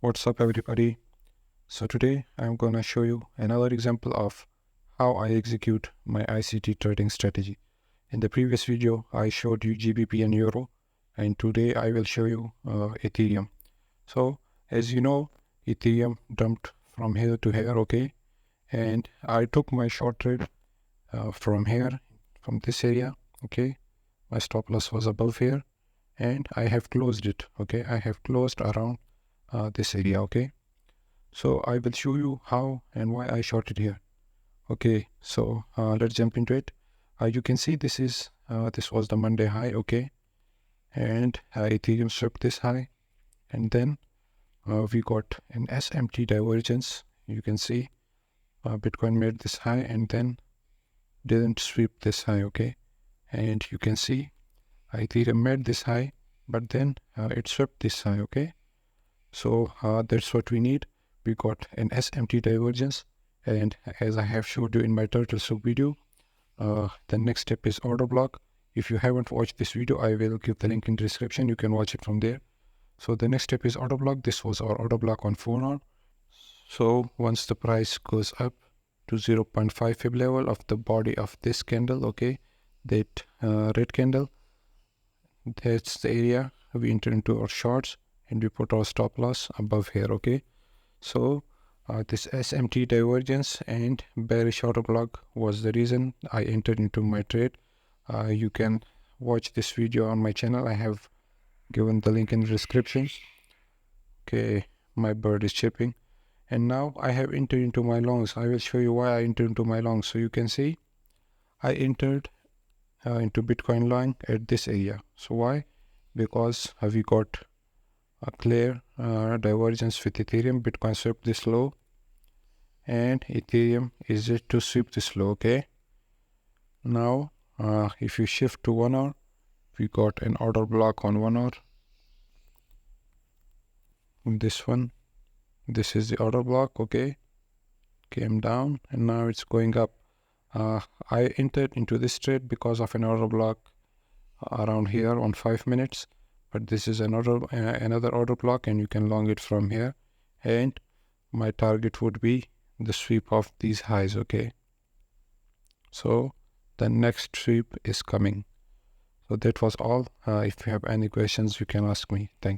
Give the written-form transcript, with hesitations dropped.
What's up everybody? So today I'm gonna show you another example of how I execute my ICT trading strategy. In the previous video I showed you GBP and Euro, and today I will show you Ethereum. So as you know, Ethereum dumped from here to here, okay? And I took my short trade from here, from this area, okay? My stop loss was above here and I have closed it, okay? I have closed around this area, okay? So I will show you how and why I shorted here. Okay, so let's jump into it. You can see this was the Monday high, okay, and Ethereum swept this high, and then we got an SMT divergence. You can see Bitcoin made this high and then didn't sweep this high, okay, and you can see Ethereum made this high, but then it swept this high, okay. So that's what we need. We got an SMT divergence, and as I have showed you in my turtle soup video, the next step is order block. If you haven't watched this video, I will give the link in the description. You can watch it from there. So the next step is order block. This was our order block on 4 hour. So once the price goes up to 0.5 fib level of the body of this candle, okay, that red candle, that's the area we enter into our shorts and we put our stop loss above here, okay. So this SMT divergence and bearish order block was the reason I entered into my trade. You can watch this video on my channel. I have given the link in the description. Okay, my bird is chirping. And now I have entered into my longs. I will show you why I entered into my longs. So you can see I entered into Bitcoin long at this area. So why? Because we got a clear divergence with Ethereum. Bitcoin swept this low and Ethereum is yet to sweep this low, okay. Now if you shift to 1 hour, we got an order block on 1 hour. This one, this is the order block, okay, came down and now it's going up. I entered into this trade because of an order block around here on 5 minutes, but this is another order block and you can long it from here, and my target would be the sweep of these highs, okay. So the next sweep is coming. So that was all. If you have any questions, you can ask me. Thank you.